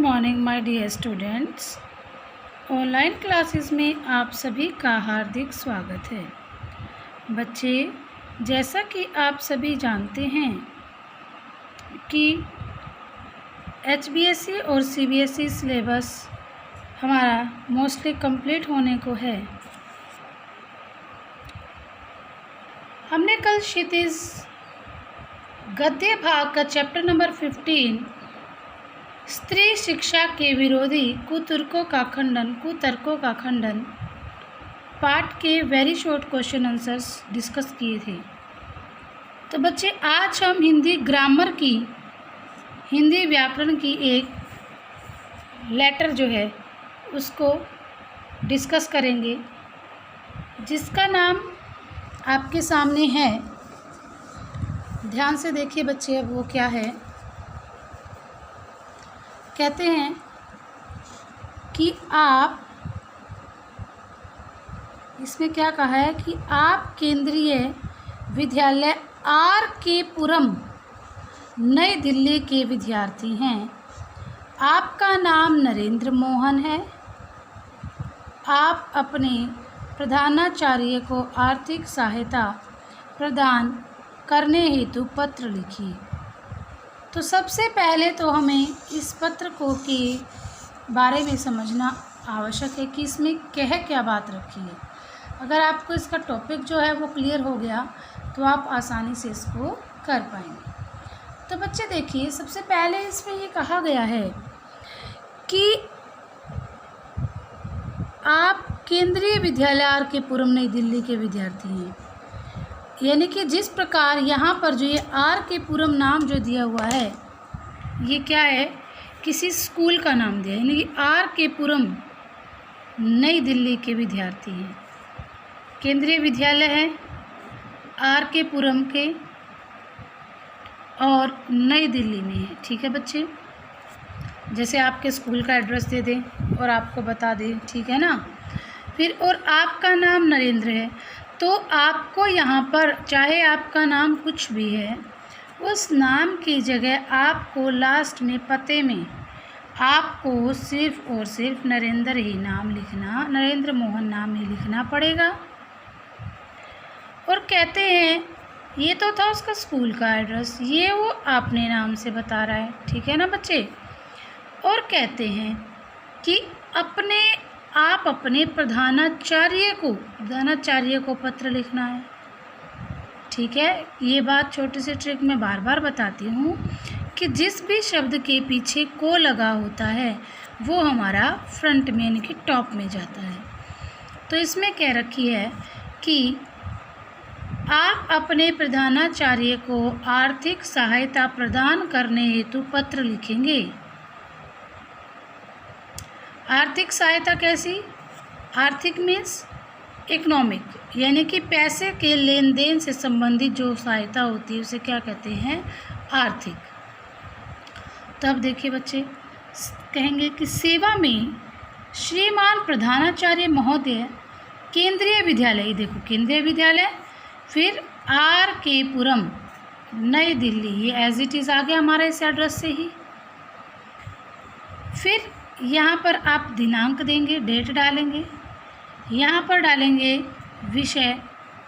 Morning my dear students. Online classes में आप सभी का हार्दिक स्वागत है। बच्चे, जैसा कि आप सभी जानते हैं कि HBSE और CBSE सिलेबस हमारा मोस्टली कंप्लीट होने को है। हमने कल क्षितिज गद्य भाग का चैप्टर नंबर 15 स्त्री शिक्षा के विरोधी कुतर्कों का खंडन पार्ट के very short question answers discuss किए थे। तो बच्चे, आज हम हिंदी व्याकरण की एक लेटर जो है उसको डिस्कस करेंगे, जिसका नाम आपके सामने है। ध्यान से देखिए बच्चे, अब वो क्या है। कहते हैं कि आप, इसमें क्या कहा है कि आप केंद्रीय विद्यालय RK पुरम नई दिल्ली के विद्यार्थी हैं। आपका नाम नरेंद्र मोहन है। आप अपने प्रधानाचार्य को आर्थिक सहायता प्रदान करने हेतु पत्र लिखिए। तो सबसे पहले तो हमें इस पत्र को के बारे में समझना आवश्यक है कि इसमें क्या बात रखी है। अगर आपको इसका टॉपिक जो है वो क्लियर हो गया तो आप आसानी से इसको कर पाएंगे। तो बच्चे देखिए, सबसे पहले इसमें ये कहा गया है कि आप केंद्रीय विद्यालय RK पुरम नई दिल्ली के विद्यार्थी हैं। यानी कि जिस प्रकार यहाँ पर जो ये RK पुरम नाम जो दिया हुआ है, ये क्या है, किसी स्कूल का नाम दिया है। यानी कि RK पुरम नई दिल्ली के विद्यार्थी हैं। केंद्रीय विद्यालय है RK पुरम के और नई दिल्ली में है। ठीक है बच्चे, जैसे आपके स्कूल का एड्रेस दे दें और आपको बता दें, ठीक है ना। फिर और आपका नाम नरेंद्र है, तो आपको यहाँ पर चाहे आपका नाम कुछ भी है, उस नाम की जगह आपको लास्ट में पते में आपको सिर्फ और सिर्फ नरेंद्र ही नाम लिखना, नरेंद्र मोहन नाम ही लिखना पड़ेगा। और कहते हैं, ये तो था उसका स्कूल का एड्रेस, ये वो अपने नाम से बता रहा है। ठीक है ना बच्चे। और कहते हैं कि आप अपने प्रधानाचार्य को पत्र लिखना है। ठीक है, ये बात छोटी सी ट्रिक मैं बार बार बताती हूँ कि जिस भी शब्द के पीछे को लगा होता है वो हमारा फ्रंट में यानी कि टॉप में जाता है। तो इसमें कह रखी है कि आप अपने प्रधानाचार्य को आर्थिक सहायता प्रदान करने हेतु पत्र लिखेंगे। आर्थिक सहायता कैसी? आर्थिक मीन्स इकोनॉमिक, यानी कि पैसे के लेन देन से संबंधित जो सहायता होती है उसे क्या कहते हैं? आर्थिक। तब देखिए बच्चे, कहेंगे कि सेवा में श्रीमान प्रधानाचार्य महोदय केंद्रीय विद्यालय, देखो केंद्रीय विद्यालय, फिर RK पुरम नई दिल्ली, ये एज इट इज़ आ गया हमारे इस एड्रेस से ही। फिर यहाँ पर आप दिनांक देंगे, डेट डालेंगे, यहाँ पर डालेंगे विषय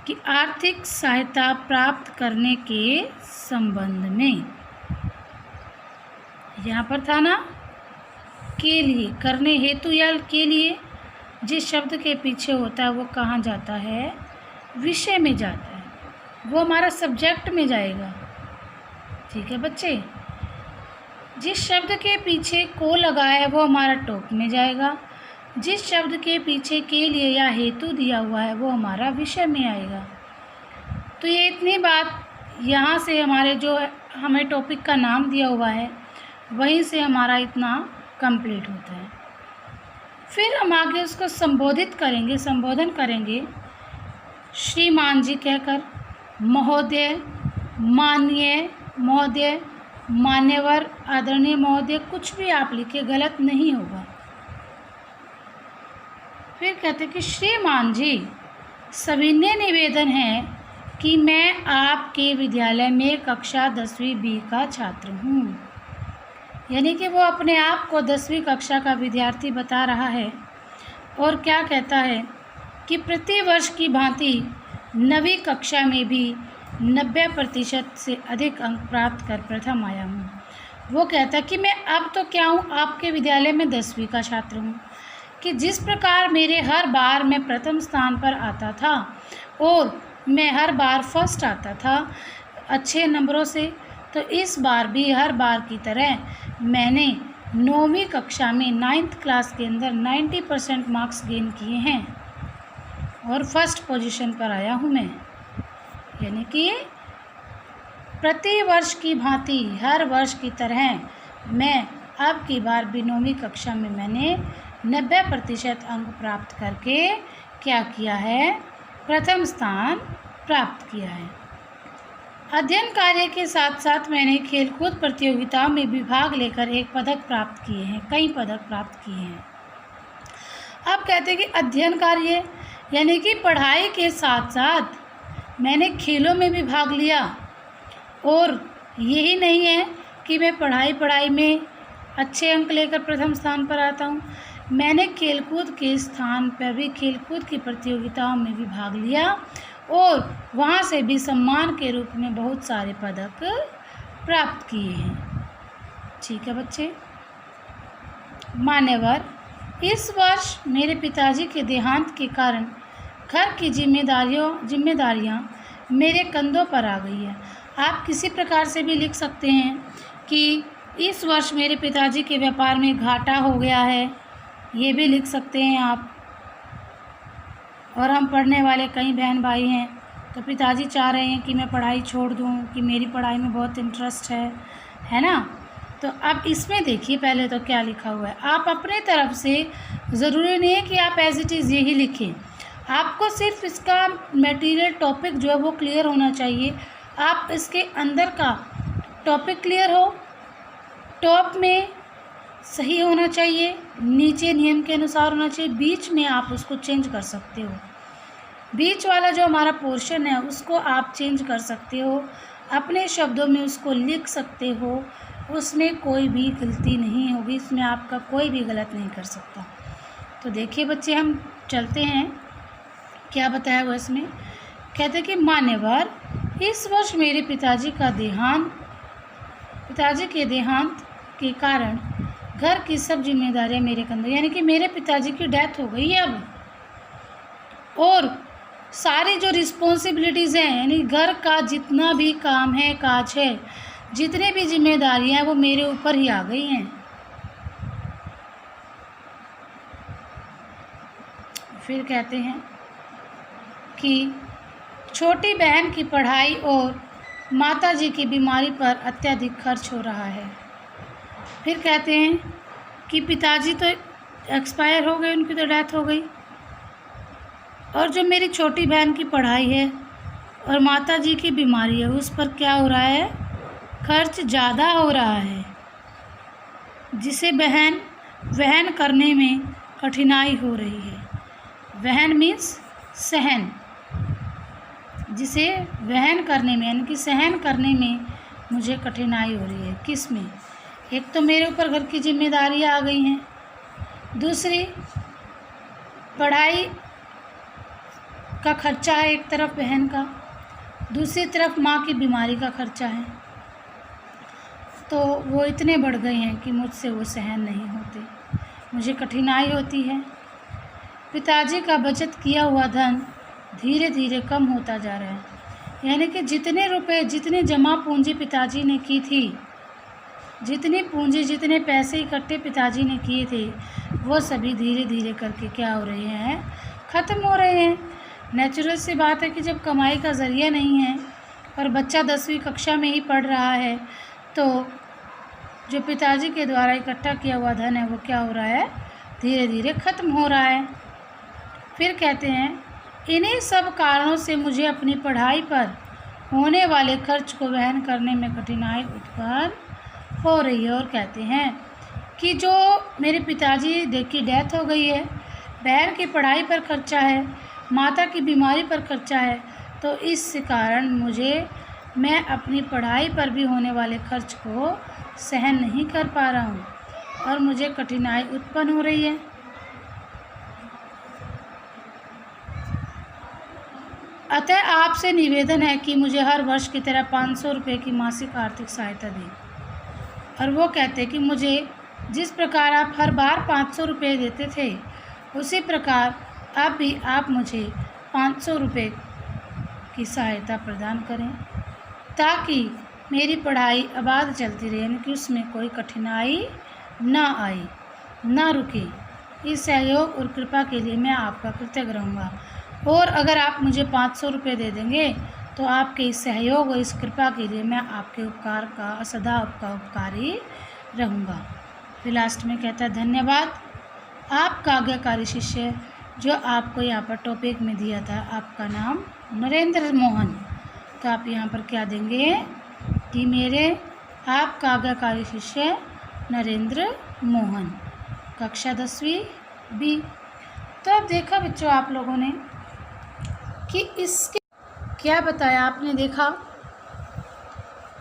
कि आर्थिक सहायता प्राप्त करने के संबंध में। यहाँ पर था ना के लिए, करने हेतु या के लिए, जिस शब्द के पीछे होता है वो कहाँ जाता है? विषय में जाता है, वो हमारा सब्जेक्ट में जाएगा। ठीक है बच्चे, जिस शब्द के पीछे को लगा है वो हमारा टॉप में जाएगा, जिस शब्द के पीछे के लिए या हेतु दिया हुआ है वो हमारा विषय में आएगा। तो ये इतनी बात यहाँ से हमारे जो हमें टॉपिक का नाम दिया हुआ है वहीं से हमारा इतना कंप्लीट होता है। फिर हम आगे उसको संबोधन करेंगे श्रीमान जी कहकर, महोदय, माननीय महोदय, मान्यवर, आदरणीय महोदय, कुछ भी आप लिखे गलत नहीं होगा। फिर कहते कि श्रीमान जी, सविनय निवेदन है कि मैं आपके विद्यालय में कक्षा 10वीं B का छात्र हूँ। यानी कि वो अपने आप को 10वीं कक्षा का विद्यार्थी बता रहा है और क्या कहता है कि प्रति वर्ष की भांति 9वीं कक्षा में भी 90% से अधिक अंक प्राप्त कर प्रथम आया हूँ। वो कहता है कि मैं अब तो क्या हूँ, आपके विद्यालय में 10वीं का छात्र हूँ, कि जिस प्रकार मेरे हर बार मैं प्रथम स्थान पर आता था और मैं हर बार फर्स्ट आता था अच्छे नंबरों से, तो इस बार भी हर बार की तरह मैंने 9वीं कक्षा में 9th क्लास के अंदर 90% मार्क्स गेन किए हैं और फर्स्ट पोजीशन पर आया हूँ मैं। यानी कि प्रति वर्ष की भांति हर वर्ष की तरह मैं अब की बार भी 9वीं कक्षा में मैंने 90% अंक प्राप्त करके क्या किया है, प्रथम स्थान प्राप्त किया है। अध्ययन कार्य के साथ साथ मैंने खेलकूद प्रतियोगिताओं में भी भाग लेकर एक पदक प्राप्त किए हैं, कई पदक प्राप्त किए हैं। अब कहते हैं कि अध्ययन कार्य यानी कि पढ़ाई के साथ साथ मैंने खेलों में भी भाग लिया, और यही नहीं है कि मैं पढ़ाई में अच्छे अंक लेकर प्रथम स्थान पर आता हूँ, मैंने खेलकूद के स्थान पर भी खेलकूद की प्रतियोगिताओं में भी भाग लिया और वहाँ से भी सम्मान के रूप में बहुत सारे पदक प्राप्त किए हैं। ठीक है बच्चे। मान्यवर, इस वर्ष मेरे पिताजी के देहांत के कारण घर की जिम्मेदारियाँ मेरे कंधों पर आ गई है। आप किसी प्रकार से भी लिख सकते हैं कि इस वर्ष मेरे पिताजी के व्यापार में घाटा हो गया है, ये भी लिख सकते हैं आप। और हम पढ़ने वाले कई बहन भाई हैं, तो पिताजी चाह रहे हैं कि मैं पढ़ाई छोड़ दूं, कि मेरी पढ़ाई में बहुत इंटरेस्ट है ना। तो अब इसमें देखिए पहले तो क्या लिखा हुआ है। आप अपने तरफ से ज़रूरी नहीं है कि आप एज इट इज़ यही लिखें, आपको सिर्फ इसका मटेरियल टॉपिक जो है वो क्लियर होना चाहिए। आप इसके अंदर का टॉपिक क्लियर हो, टॉप में सही होना चाहिए, नीचे नियम के अनुसार होना चाहिए, बीच में आप उसको चेंज कर सकते हो। बीच वाला जो हमारा पोर्शन है उसको आप चेंज कर सकते हो, अपने शब्दों में उसको लिख सकते हो, उसमें कोई भी गलती नहीं होगी, इसमें आपका कोई भी गलत नहीं कर सकता। तो देखिए बच्चे, हम चलते हैं, क्या बताया हुआ इसमें। कहते कि मान्यवर, इस वर्ष मेरे पिताजी के देहांत के कारण घर की सब जिम्मेदारियां मेरे कंधों, यानी कि मेरे पिताजी की डेथ हो गई है अब, और सारी जो रिस्पॉन्सिबिलिटीज़ हैं यानी घर का जितना भी काम है, काज है, जितने भी जिम्मेदारियां हैं वो मेरे ऊपर ही आ गई हैं। फिर कहते हैं कि छोटी बहन की पढ़ाई और माताजी की बीमारी पर अत्यधिक खर्च हो रहा है। फिर कहते हैं कि पिताजी तो एक्सपायर हो गए, उनकी तो डेथ हो गई, और जो मेरी छोटी बहन की पढ़ाई है और माताजी की बीमारी है उस पर क्या हो रहा है, खर्च ज़्यादा हो रहा है, जिसे वहन करने में कठिनाई हो रही है। वहन मीन्स सहन, जिसे वहन करने में यानी कि सहन करने में मुझे कठिनाई हो रही है। किस में? एक तो मेरे ऊपर घर की जिम्मेदारियां आ गई हैं, दूसरी पढ़ाई का खर्चा है एक तरफ बहन का, दूसरी तरफ माँ की बीमारी का खर्चा है, तो वो इतने बढ़ गए हैं कि मुझसे वो सहन नहीं होते, मुझे कठिनाई होती है। पिताजी का बचत किया हुआ धन धीरे धीरे कम होता जा रहा है, यानी कि जितने रुपए, जितने जमा पूंजी पिताजी ने की थी, जितने पैसे इकट्ठे पिताजी ने किए थे, वो सभी धीरे धीरे करके क्या हो रहे हैं, ख़त्म हो रहे हैं। नेचुरल सी बात है कि जब कमाई का ज़रिया नहीं है और बच्चा 10वीं कक्षा में ही पढ़ रहा है, तो जो पिताजी के द्वारा इकट्ठा किया हुआ धन है वो क्या हो रहा है, धीरे धीरे ख़त्म हो रहा है। फिर कहते हैं, इन्हीं सब कारणों से मुझे अपनी पढ़ाई पर होने वाले खर्च को वहन करने में कठिनाई उत्पन्न हो रही है। और कहते हैं कि जो मेरे पिताजी की डेथ हो गई है, बहन की पढ़ाई पर खर्चा है, माता की बीमारी पर खर्चा है, तो इस कारण मैं अपनी पढ़ाई पर भी होने वाले खर्च को सहन नहीं कर पा रहा हूँ और मुझे कठिनाई उत्पन्न हो रही है। अतः आपसे निवेदन है कि मुझे हर वर्ष की तरह 500 रुपये की मासिक आर्थिक सहायता दें। और वो कहते कि मुझे जिस प्रकार आप हर बार 500 रुपये देते थे, उसी प्रकार अब भी आप मुझे 500 रुपये की सहायता प्रदान करें, ताकि मेरी पढ़ाई आबाद चलती रहे, यानी कि उसमें कोई कठिनाई ना आए, ना रुके। इस सहयोग और कृपा के लिए मैं आपका कृतज्ञ रहूँगा। और अगर आप मुझे 500 रुपये दे देंगे तो आपके इस सहयोग और इस कृपा के लिए मैं आपके उपकार का सदा आपका उपकारी रहूँगा। फिर लास्ट में कहता है धन्यवाद आपका आज्ञाकारी शिष्य, जो आपको यहाँ पर टॉपिक में दिया था, आपका नाम नरेंद्र मोहन। तो आप यहाँ पर क्या देंगे कि मेरे आपका आज्ञाकारी शिष्य नरेंद्र मोहन, कक्षा 10वीं बी। तो अब देखा बच्चों आप लोगों ने कि इसके क्या बताया, आपने देखा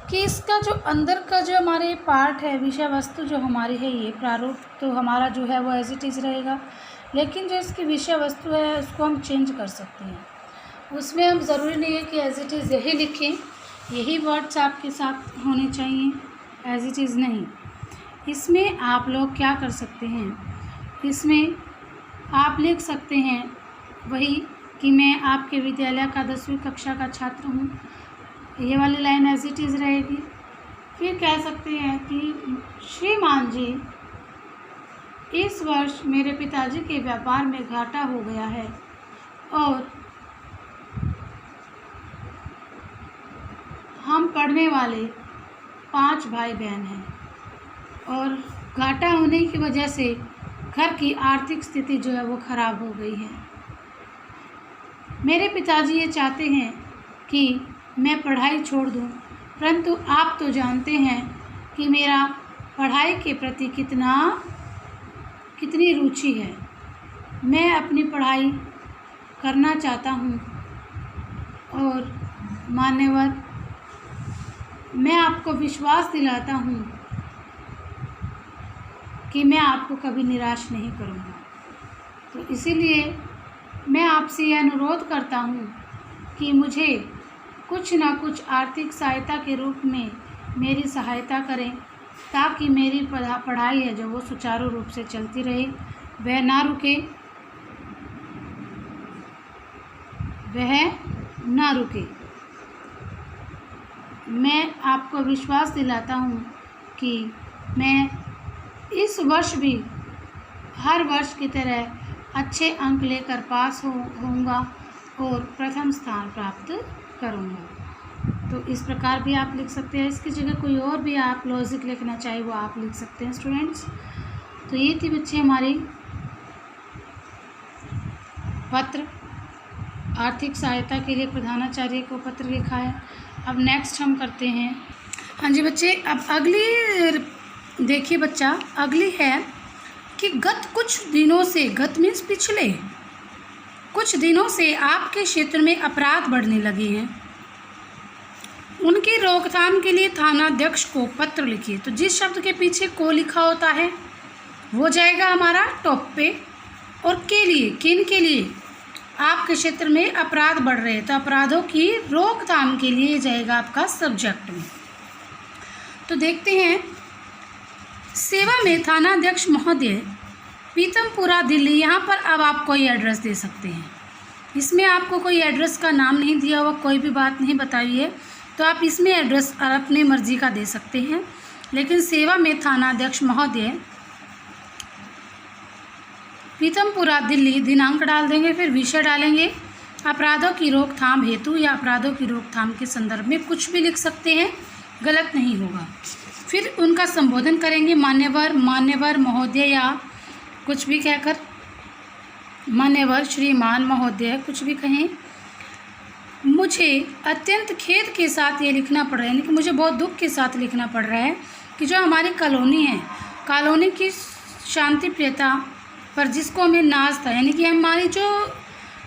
कि इसका जो अंदर का जो हमारे पार्ट है, विषय वस्तु जो हमारी है, ये प्रारूप तो हमारा जो है वो एज इट इज़ रहेगा, लेकिन जो इसकी विषय वस्तु है उसको हम चेंज कर सकते हैं। उसमें हम ज़रूरी नहीं है कि एज इट इज़ यही लिखें, यही वर्ड्स आपके साथ होने चाहिए, एज इट इज़ नहीं। इसमें आप लोग क्या कर सकते हैं, इसमें आप लिख सकते हैं वही कि मैं आपके विद्यालय का 10वीं कक्षा का छात्र हूँ, ये वाली लाइन एज इट इज़ रहेगी। फिर कह सकते हैं कि श्रीमान जी, इस वर्ष मेरे पिताजी के व्यापार में घाटा हो गया है और हम पढ़ने वाले 5 भाई बहन हैं और घाटा होने की वजह से घर की आर्थिक स्थिति जो है वो ख़राब हो गई है। मेरे पिताजी ये चाहते हैं कि मैं पढ़ाई छोड़ दूं, परंतु आप तो जानते हैं कि मेरा पढ़ाई के प्रति कितनी रुचि है। मैं अपनी पढ़ाई करना चाहता हूं और मान्यवर, मैं आपको विश्वास दिलाता हूं कि मैं आपको कभी निराश नहीं करूंगा। तो इसीलिए मैं आपसे यह अनुरोध करता हूं कि मुझे कुछ ना कुछ आर्थिक सहायता के रूप में मेरी सहायता करें, ताकि मेरी पढ़ाई है जो वो सुचारू रूप से चलती रहे, वह ना रुके, मैं आपको विश्वास दिलाता हूँ कि मैं इस वर्ष भी हर वर्ष की तरह अच्छे अंक लेकर पास होऊंगा और प्रथम स्थान प्राप्त करूंगा। तो इस प्रकार भी आप लिख सकते हैं। इसकी जगह कोई और भी आप लॉजिक लिखना चाहे वो आप लिख सकते हैं स्टूडेंट्स। तो ये थी बच्चे हमारी पत्र, आर्थिक सहायता के लिए प्रधानाचार्य को पत्र लिखा है। अब नेक्स्ट हम करते हैं, हाँ जी बच्चे, अब अगली देखिए बच्चा, अगली है कि गत कुछ दिनों से, गत मीन्स पिछले कुछ दिनों से आपके क्षेत्र में अपराध बढ़ने लगे हैं। उनकी रोकथाम के लिए थानाध्यक्ष को पत्र लिखिए। तो जिस शब्द के पीछे को लिखा होता है वो जाएगा हमारा टॉप पे, और के लिए, किन के लिए, आपके क्षेत्र में अपराध बढ़ रहे हैं, तो अपराधों की रोकथाम के लिए जाएगा आपका सब्जेक्ट में। तो देखते हैं, सेवा में थानाध्यक्ष महोदय, पीतमपुरा दिल्ली। यहाँ पर अब आप कोई एड्रेस दे सकते हैं। इसमें आपको कोई एड्रेस का नाम नहीं दिया हुआ, कोई भी बात नहीं बताई है, तो आप इसमें एड्रेस अपनी मर्जी का दे सकते हैं। लेकिन सेवा में थानाध्यक्ष महोदय, पीतमपुरा दिल्ली, दिनांक डाल देंगे, फिर विषय डालेंगे अपराधों की रोकथाम हेतु या अपराधों की रोकथाम के संदर्भ में, कुछ भी लिख सकते हैं, गलत नहीं होगा। फिर उनका संबोधन करेंगे, मान्यवर, मान्यवर महोदय, या कुछ भी कहकर, मान्यवर, श्रीमान, महोदय, कुछ भी कहें। मुझे अत्यंत खेद के साथ ये लिखना पड़ रहा है, यानी कि मुझे बहुत दुख के साथ लिखना पड़ रहा है कि जो हमारी कॉलोनी है, कॉलोनी की शांति प्रियता पर जिसको हमें नाज था, यानी कि हमारी जो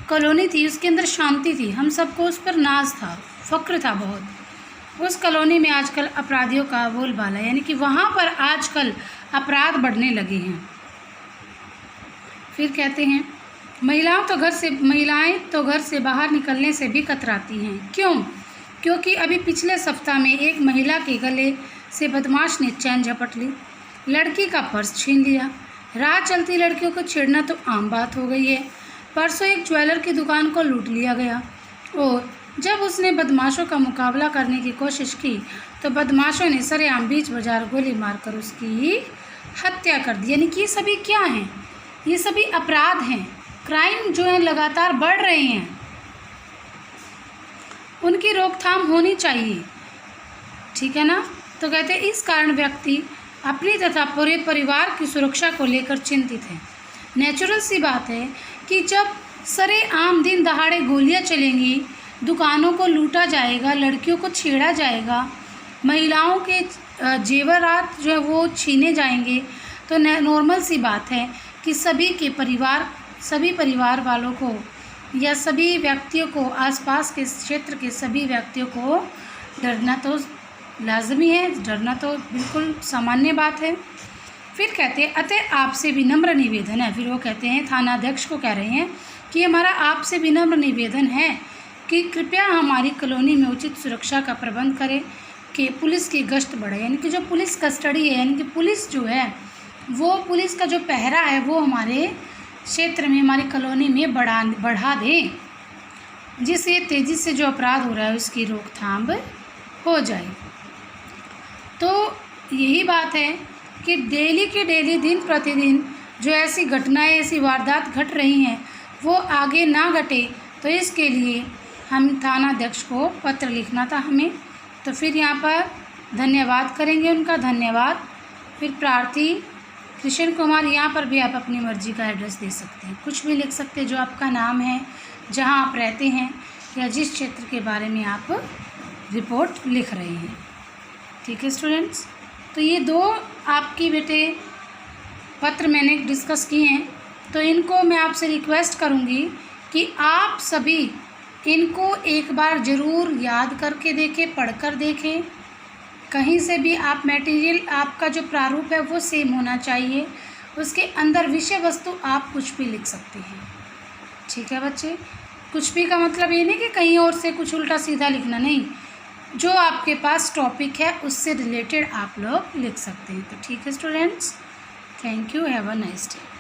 कॉलोनी थी उसके अंदर शांति थी, हम सबको उस पर नाज था, फ़क्र था बहुत, उस कॉलोनी में आजकल अपराधियों का बोलबाला, यानी कि वहाँ पर आजकल अपराध बढ़ने लगे हैं। फिर कहते हैं महिलाएं तो घर से बाहर निकलने से भी कतराती हैं। क्यों? क्योंकि अभी पिछले सप्ताह में एक महिला के गले से बदमाश ने चैन झपट ली, लड़की का पर्स छीन लिया। राह चलती लड़कियों को छेड़ना तो आम बात हो गई है। परसों एक ज्वेलर की दुकान को लूट लिया गया और जब उसने बदमाशों का मुकाबला करने की कोशिश की तो बदमाशों ने सरेआम बीच बाजार गोली मारकर उसकी हत्या कर दी। यानी कि ये सभी क्या हैं? ये सभी अपराध हैं। क्राइम जो है लगातार बढ़ रहे हैं, उनकी रोकथाम होनी चाहिए, ठीक है ना। तो कहते हैं इस कारण व्यक्ति अपनी तथा पूरे परिवार की सुरक्षा को लेकर चिंतित है। नेचुरल सी बात है कि जब सरेआम दिन दहाड़े गोलियां चलेंगी, दुकानों को लूटा जाएगा, लड़कियों को छेड़ा जाएगा, महिलाओं के जेवरात जो है वो छीने जाएंगे, तो नॉर्मल सी बात है कि सभी परिवार वालों को या सभी व्यक्तियों को, आसपास के क्षेत्र के सभी व्यक्तियों को डरना तो लाजमी है, डरना तो बिल्कुल सामान्य बात है। फिर कहते हैं अतः आपसे विनम्र निवेदन है। फिर वो कहते हैं, थानाध्यक्ष को कह रहे हैं कि हमारा आपसे विनम्र निवेदन है कि कृपया हमारी कॉलोनी में उचित सुरक्षा का प्रबंध करें, कि पुलिस की गश्त बढ़े। यानी कि जो पुलिस कस्टडी है, यानी कि पुलिस जो है वो पुलिस का जो पहरा है वो हमारे क्षेत्र में, हमारी कॉलोनी में बढ़ा दें, जिससे तेज़ी से जो अपराध हो रहा है उसकी रोकथाम हो जाए। तो यही बात है कि डेली की डेली, दिन प्रतिदिन जो ऐसी घटनाएं, ऐसी वारदात घट रही हैं वो आगे ना घटे, तो इसके लिए हम थानाध्यक्ष को पत्र लिखना था हमें। तो फिर यहाँ पर धन्यवाद करेंगे उनका, धन्यवाद। फिर प्रार्थी कृष्ण कुमार, यहाँ पर भी आप अपनी मर्जी का एड्रेस दे सकते हैं, कुछ भी लिख सकते हैं, जो आपका नाम है, जहाँ आप रहते हैं या जिस क्षेत्र के बारे में आप रिपोर्ट लिख रहे हैं। ठीक है स्टूडेंट्स, तो ये 2 आपकी बेटे पत्र मैंने डिस्कस किए हैं, तो इनको मैं आपसे रिक्वेस्ट करूँगी कि आप सभी इनको एक बार ज़रूर याद करके देखें, पढ़कर देखें। कहीं से भी आप मटेरियल, आपका जो प्रारूप है वो सेम होना चाहिए, उसके अंदर विषय वस्तु आप कुछ भी लिख सकते हैं। ठीक है बच्चे, कुछ भी का मतलब ये नहीं कि कहीं और से कुछ उल्टा सीधा लिखना, नहीं, जो आपके पास टॉपिक है उससे रिलेटेड आप लोग लिख सकते हैं। तो ठीक है students, thank you, have a nice day.